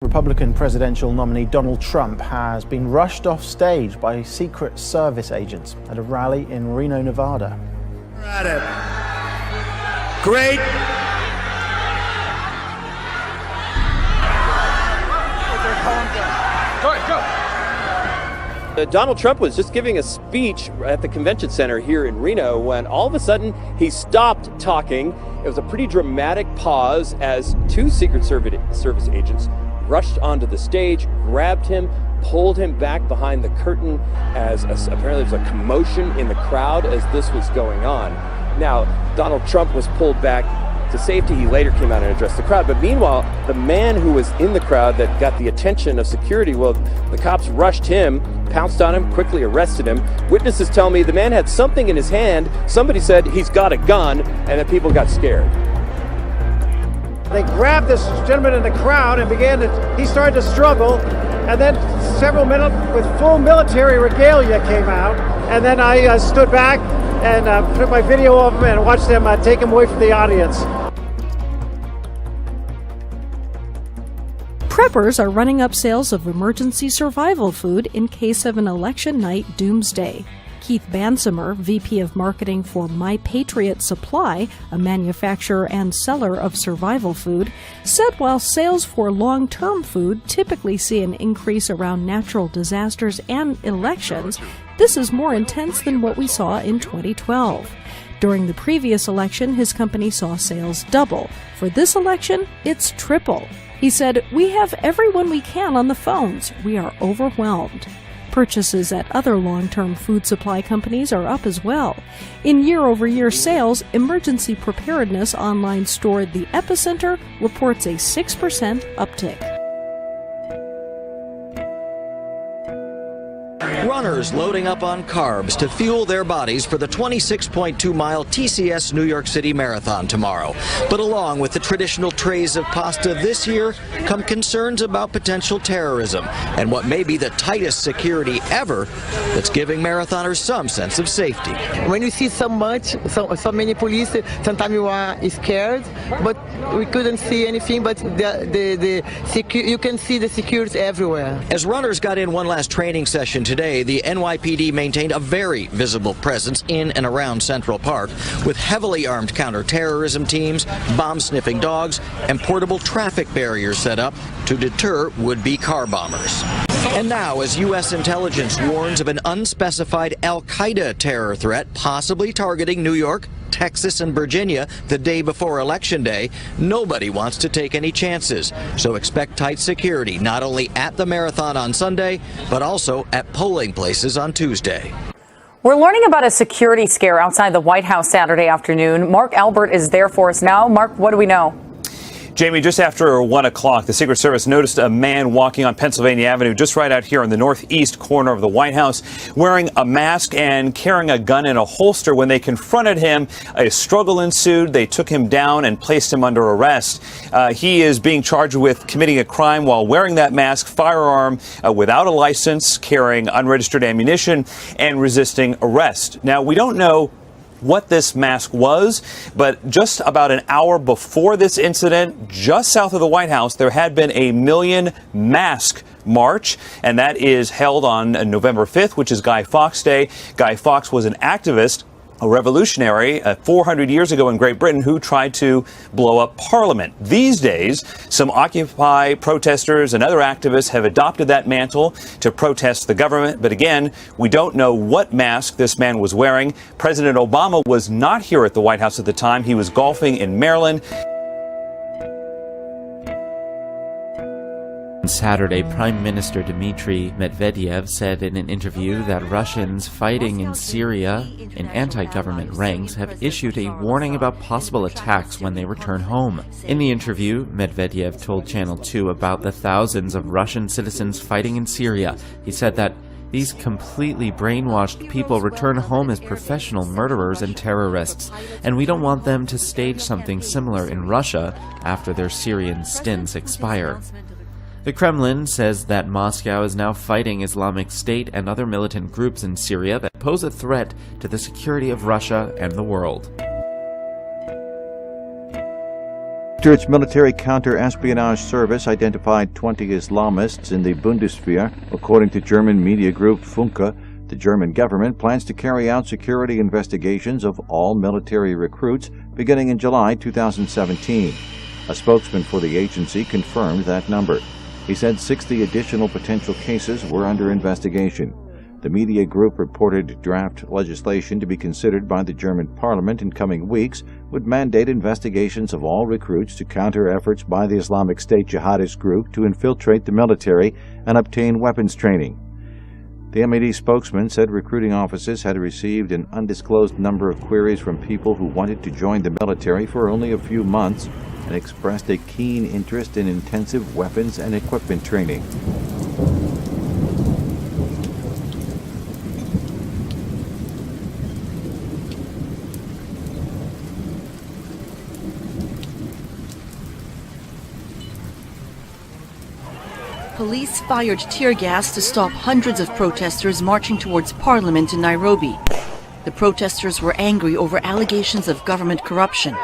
Republican presidential nominee Donald Trump has been rushed off stage by Secret Service agents at a rally in Reno, Nevada. We're at it. Great. Donald Trump was just giving a speech at the convention center here in Reno when all of a sudden he stopped talking. It was a pretty dramatic pause as two Secret Service agents rushed onto the stage, grabbed him, pulled him back behind the curtain as apparently there was a commotion in the crowd as this was going on. Now, Donald Trump was pulled back to safety. He later came out and addressed the crowd. But meanwhile, the man who was in the crowd that got the attention of security, well, the cops rushed him, pounced on him, quickly arrested him. Witnesses tell me the man had something in his hand. Somebody said he's got a gun, and then people got scared. They grabbed this gentleman in the crowd and he started to struggle, and then several minutes with full military regalia came out, and then I stood back and put my video of him and watched them take him away from the audience. Preppers are running up sales of emergency survival food in case of an election night doomsday. Keith Bansimer, VP of Marketing for My Patriot Supply, a manufacturer and seller of survival food, said while sales for long-term food typically see an increase around natural disasters and elections, this is more intense than what we saw in 2012. During the previous election, his company saw sales double. For this election, it's triple. He said, "We have everyone we can on the phones. We are overwhelmed." Purchases at other long-term food supply companies are up as well. In year-over-year sales, emergency preparedness online store The Epicenter reports a 6% uptick. Runners loading up on carbs to fuel their bodies for the 26.2-mile TCS New York City Marathon tomorrow. But along with the traditional trays of pasta this year come concerns about potential terrorism and what may be the tightest security ever that's giving marathoners some sense of safety. When you see so many police, sometimes you are scared, but we couldn't see anything, but you can see the security everywhere. As runners got in one last training session today, the NYPD maintained a very visible presence in and around Central Park with heavily armed counterterrorism teams, bomb-sniffing dogs, and portable traffic barriers set up to deter would-be car bombers. And now, as U.S. intelligence warns of an unspecified al-Qaeda terror threat possibly targeting New York, Texas, and Virginia the day before Election Day, nobody wants to take any chances. So expect tight security not only at the marathon on Sunday, but also at polling places on Tuesday. We're learning about a security scare outside the White House Saturday afternoon. Mark Albert is there for us now. Mark, what do we know? Jamie, just after 1 o'clock, the Secret Service noticed a man walking on Pennsylvania Avenue just right out here in the northeast corner of the White House wearing a mask and carrying a gun in a holster. When they confronted him, a struggle ensued. They took him down and placed him under arrest. He is being charged with committing a crime while wearing that mask, firearm without a license, carrying unregistered ammunition, and resisting arrest. Now, we don't know what this mask was, but just about an hour before this incident, just south of the White House, there had been a Million Mask March, and that is held on November 5th, which is Guy Fawkes Day. Guy Fawkes was an activist, a revolutionary 400 years ago in Great Britain who tried to blow up Parliament. These days, some Occupy protesters and other activists have adopted that mantle to protest the government. But again, we don't know what mask this man was wearing. President Obama was not here at the White House at the time. He was golfing in Maryland. On Saturday, Prime Minister Dmitry Medvedev said in an interview that Russians fighting in Syria in anti-government ranks have issued a warning about possible attacks when they return home. In the interview, Medvedev told Channel 2 about the thousands of Russian citizens fighting in Syria. He said that these completely brainwashed people return home as professional murderers and terrorists, and we don't want them to stage something similar in Russia after their Syrian stints expire. The Kremlin says that Moscow is now fighting Islamic State and other militant groups in Syria that pose a threat to the security of Russia and the world. After its military counter-espionage service identified 20 Islamists in the Bundeswehr, according to German media group Funke, the German government plans to carry out security investigations of all military recruits beginning in July 2017. A spokesman for the agency confirmed that number. He said 60 additional potential cases were under investigation. The media group reported draft legislation to be considered by the German parliament in coming weeks would mandate investigations of all recruits to counter efforts by the Islamic State jihadist group to infiltrate the military and obtain weapons training. The MAD spokesman said recruiting offices had received an undisclosed number of queries from people who wanted to join the military for only a few months and expressed a keen interest in intensive weapons and equipment training. Police fired tear gas to stop hundreds of protesters marching towards Parliament in Nairobi. The protesters were angry over allegations of government corruption.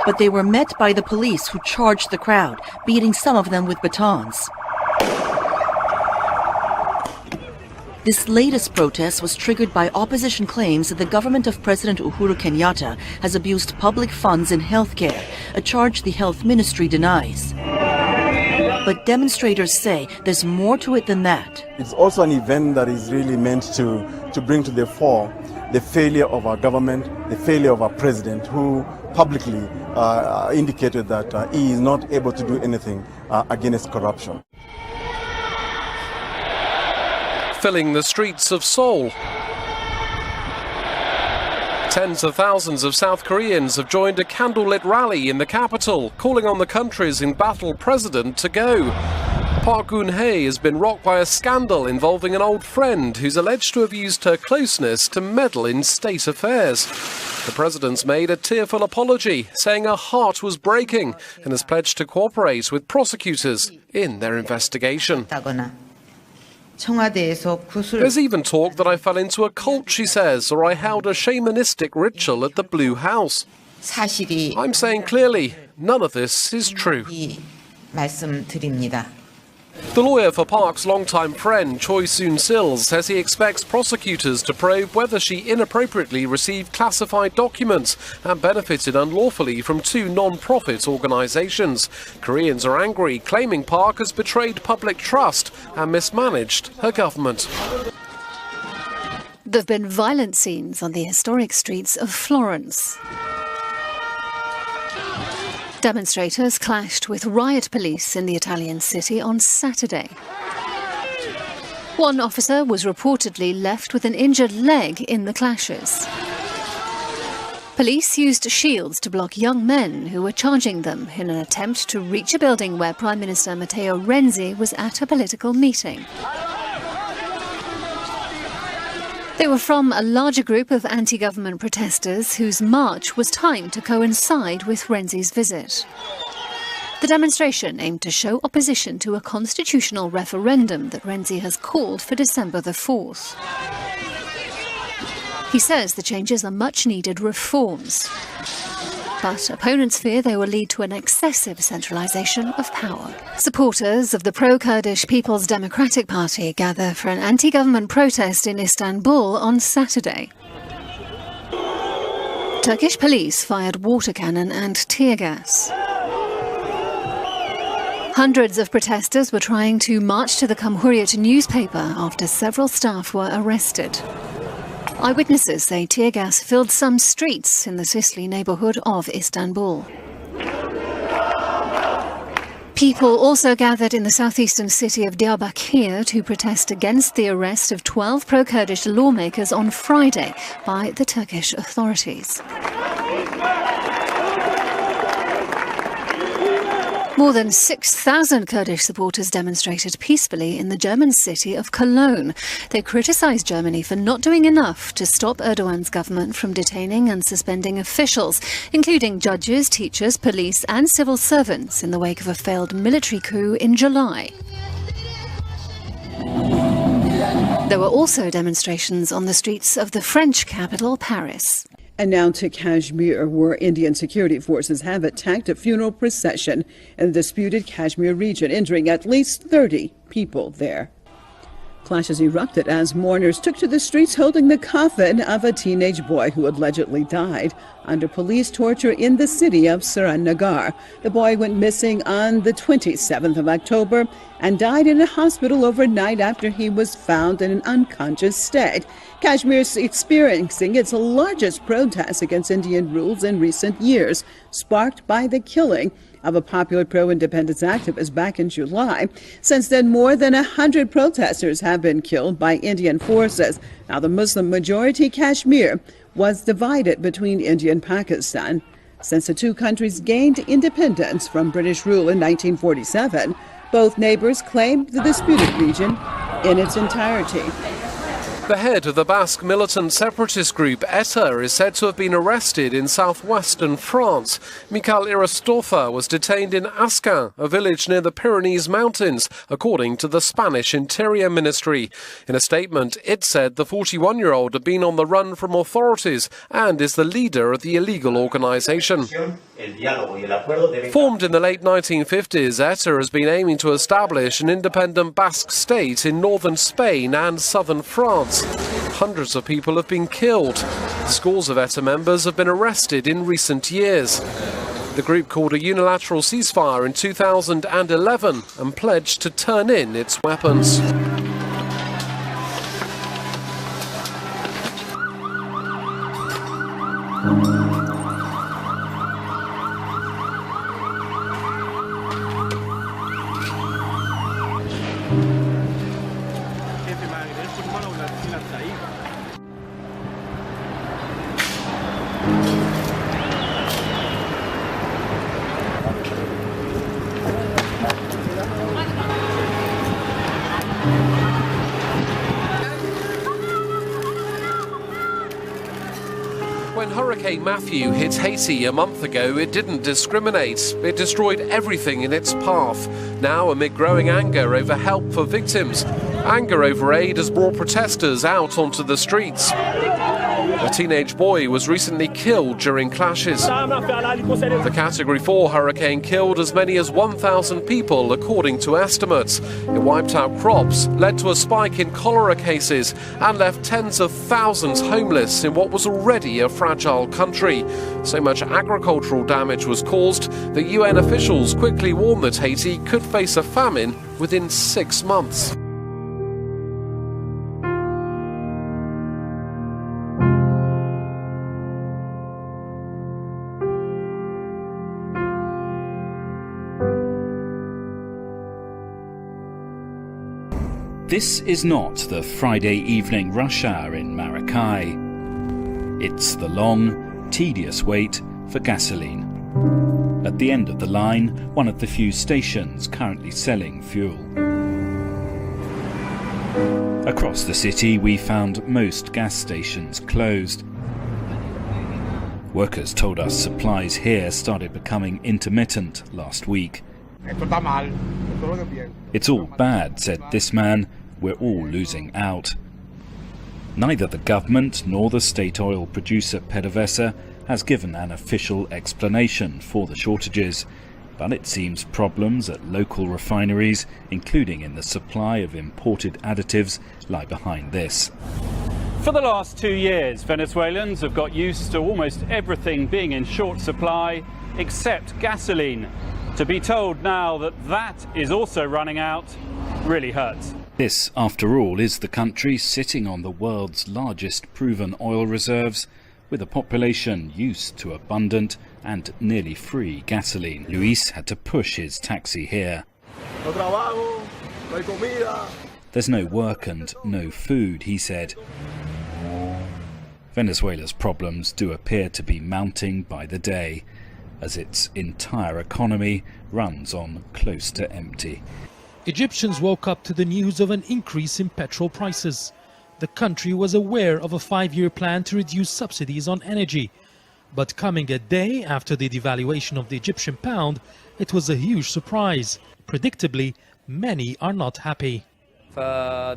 But they were met by the police, who charged the crowd, beating some of them with batons. This latest protest was triggered by opposition claims that the government of President Uhuru Kenyatta has abused public funds in healthcare, a charge the health ministry denies. But demonstrators say there's more to it than that. It's also an event that is really meant to bring to the fore the failure of our government, the failure of our president, who publicly indicated that he is not able to do anything against corruption. Filling the streets of Seoul. Tens of thousands of South Koreans have joined a candlelit rally in the capital, calling on the country's embattled president to go. Park Geun-hye has been rocked by a scandal involving an old friend who's alleged to have used her closeness to meddle in state affairs. The president's made a tearful apology, saying her heart was breaking, and has pledged to cooperate with prosecutors in their investigation. There's even talk that I fell into a cult, she says, or I held a shamanistic ritual at the Blue House. I'm saying clearly, none of this is true. The lawyer for Park's longtime friend, Choi Soon-sil, says he expects prosecutors to probe whether she inappropriately received classified documents and benefited unlawfully from two non-profit organisations. Koreans are angry, claiming Park has betrayed public trust and mismanaged her government. There have been violent scenes on the historic streets of Florence. Demonstrators clashed with riot police in the Italian city on Saturday. One officer was reportedly left with an injured leg in the clashes. Police used shields to block young men who were charging them in an attempt to reach a building where Prime Minister Matteo Renzi was at a political meeting. They were from a larger group of anti-government protesters whose march was timed to coincide with Renzi's visit. The demonstration aimed to show opposition to a constitutional referendum that Renzi has called for December the 4th. He says the changes are much-needed reforms. But opponents fear they will lead to an excessive centralisation of power. Supporters of the pro-Kurdish People's Democratic Party gather for an anti-government protest in Istanbul on Saturday. Turkish police fired water cannon and tear gas. Hundreds of protesters were trying to march to the Cumhuriyet newspaper after several staff were arrested. Eyewitnesses say tear gas filled some streets in the Sicily neighbourhood of Istanbul. People also gathered in the southeastern city of Diyarbakir to protest against the arrest of 12 pro-Kurdish lawmakers on Friday by the Turkish authorities. More than 6,000 Kurdish supporters demonstrated peacefully in the German city of Cologne. They criticised Germany for not doing enough to stop Erdogan's government from detaining and suspending officials, including judges, teachers, police and civil servants in the wake of a failed military coup in July. There were also demonstrations on the streets of the French capital, Paris. And now to Kashmir, where Indian security forces have attacked a funeral procession in the disputed Kashmir region, injuring at least 30 people there. Clashes erupted as mourners took to the streets holding the coffin of a teenage boy who allegedly died under police torture in the city of Srinagar. The boy went missing on the 27th of October and died in a hospital overnight after he was found in an unconscious state. Kashmir is experiencing its largest protests against Indian rules in recent years, sparked by the killing of a popular pro-independence activist back in July. Since then, more than 100 protesters have been killed by Indian forces. Now, the Muslim-majority Kashmir was divided between India and Pakistan. Since the two countries gained independence from British rule in 1947, both neighbors claimed the disputed region in its entirety. The head of the Basque militant separatist group ETA is said to have been arrested in southwestern France. Michael Iristofa was detained in Ascan, a village near the Pyrenees Mountains, according to the Spanish Interior Ministry. In a statement, it said the 41-year-old had been on the run from authorities and is the leader of the illegal organisation. Formed in the late 1950s, ETA has been aiming to establish an independent Basque state in northern Spain and southern France. Hundreds of people have been killed. Scores of ETA members have been arrested in recent years. The group called a unilateral ceasefire in 2011 and pledged to turn in its weapons. When Hurricane Matthew hit Haiti a month ago, it didn't discriminate. It destroyed everything in its path. Now, amid growing anger over help for victims, anger over aid has brought protesters out onto the streets. A teenage boy was recently killed during clashes. The Category 4 hurricane killed as many as 1,000 people, according to estimates. It wiped out crops, led to a spike in cholera cases, and left tens of thousands homeless in what was already a fragile country. So much agricultural damage was caused that UN officials quickly warned that Haiti could face a famine within 6 months. This is not the Friday evening rush hour in Maracay. It's the long, tedious wait for gasoline. At the end of the line, one of the few stations currently selling fuel. Across the city, we found most gas stations closed. Workers told us supplies here started becoming intermittent last week. It's all bad, said this man. We're all losing out. Neither the government nor the state oil producer PDVSA has given an official explanation for the shortages, but it seems problems at local refineries, including in the supply of imported additives, lie behind this. For the last 2 years, Venezuelans have got used to almost everything being in short supply except gasoline. To be told now that that is also running out really hurts. This, after all, is the country sitting on the world's largest proven oil reserves, with a population used to abundant and nearly free gasoline. Luis had to push his taxi here. There's no work and no food, he said. Venezuela's problems do appear to be mounting by the day, as its entire economy runs on close to empty. Egyptians woke up to the news of an increase in petrol prices. The country was aware of a 5-year plan to reduce subsidies on energy. But coming a day after the devaluation of the Egyptian pound, it was a huge surprise. Predictably, many are not happy. I'm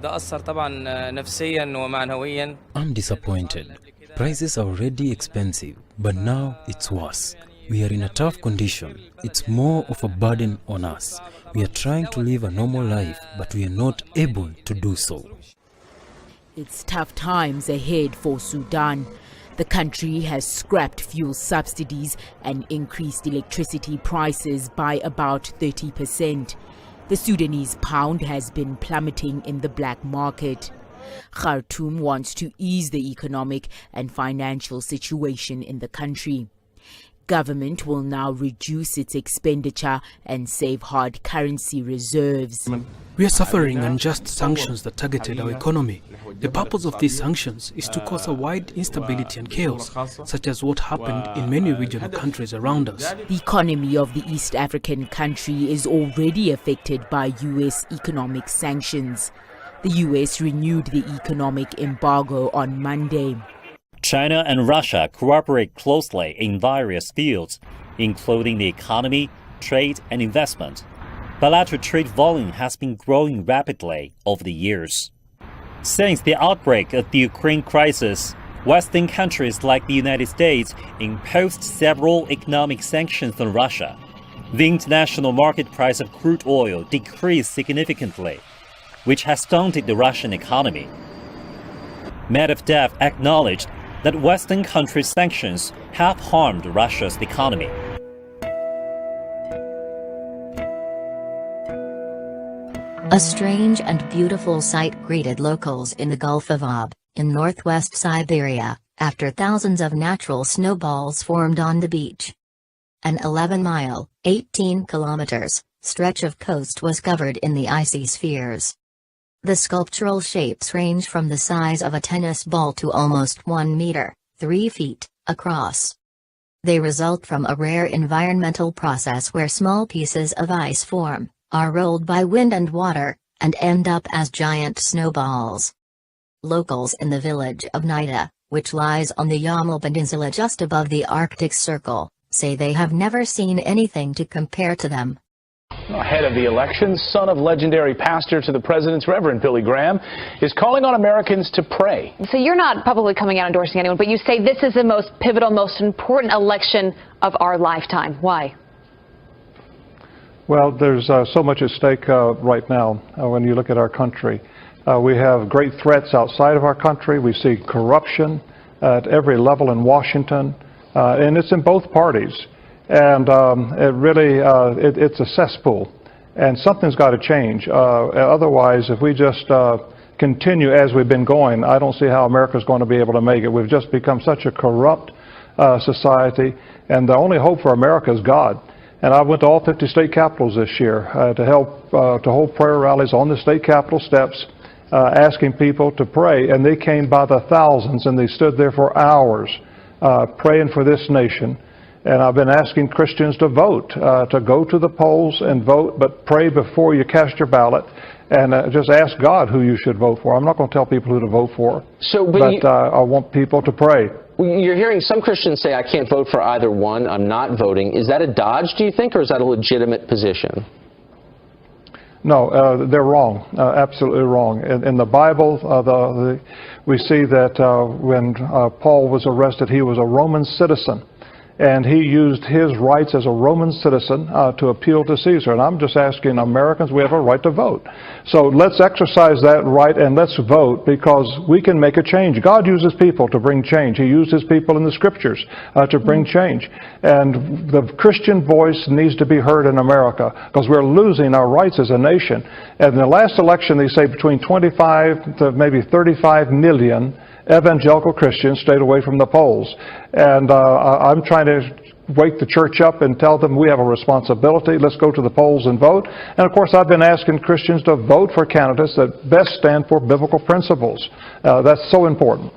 disappointed. Prices are already expensive, but now it's worse. We are in a tough condition. It's more of a burden on us. We are trying to live a normal life, but we are not able to do so. It's tough times ahead for Sudan. The country has scrapped fuel subsidies and increased electricity prices by about 30%. The Sudanese pound has been plummeting in the black market. Khartoum wants to ease the economic and financial situation in the country. Government will now reduce its expenditure and save hard currency reserves. We are suffering unjust sanctions that targeted our economy. The purpose of these sanctions is to cause a wide instability and chaos, such as what happened in many regional countries around us. The economy of the East African country is already affected by U.S. economic sanctions. The U.S. renewed the economic embargo on Monday. China and Russia cooperate closely in various fields, including the economy, trade, and investment. Bilateral trade volume has been growing rapidly over the years. Since the outbreak of the Ukraine crisis, Western countries like the United States imposed several economic sanctions on Russia. The international market price of crude oil decreased significantly, which has stunted the Russian economy. Medvedev acknowledged that Western countries' sanctions have harmed Russia's economy. A strange and beautiful sight greeted locals in the Gulf of Ob, in northwest Siberia, after thousands of natural snowballs formed on the beach. An 11-mile, 18 kilometers, stretch of coast was covered in the icy spheres. The sculptural shapes range from the size of a tennis ball to almost 1 meter, 3 feet, across. They result from a rare environmental process where small pieces of ice form, are rolled by wind and water, and end up as giant snowballs. Locals in the village of Nida, which lies on the Yamal Peninsula just above the Arctic Circle, say they have never seen anything to compare to them. Ahead of the election, son of legendary pastor to the president's Reverend Billy Graham, is calling on Americans to pray. So you're not publicly coming out endorsing anyone, but you say this is the most pivotal, most important election of our lifetime. Why? Well, there's so much at stake right now when you look at our country. We have great threats outside of our country. We see corruption at every level in Washington, and it's in both parties. And it's a cesspool, and something's got to change. Otherwise, if we just continue as we've been going, I don't see how America's going to be able to make it. We've just become such a corrupt society, and the only hope for America is God. And I went to all 50 state capitals this year to hold prayer rallies on the state capitol steps, asking people to pray, and they came by the thousands, and they stood there for hours praying for this nation. And I've been asking Christians to vote, to go to the polls and vote, but pray before you cast your ballot, and just ask God who you should vote for. I'm not going to tell people who to vote for, but I want people to pray. You're hearing some Christians say, I can't vote for either one, I'm not voting. Is that a dodge, do you think, or is that a legitimate position? No, they're wrong, absolutely wrong. In the Bible, we see that when Paul was arrested, he was a Roman citizen. And he used his rights as a Roman citizen to appeal to Caesar. And I'm just asking Americans, we have a right to vote. So let's exercise that right and let's vote, because we can make a change. God uses people to bring change. He used his people in the scriptures to bring change. And the Christian voice needs to be heard in America, because we're losing our rights as a nation. And in the last election, they say between 25 to maybe 35 million evangelical Christians stayed away from the polls. And I'm trying to wake the church up and tell them we have a responsibility. Let's go to the polls and vote. And of course, I've been asking Christians to vote for candidates that best stand for biblical principles. That's so important.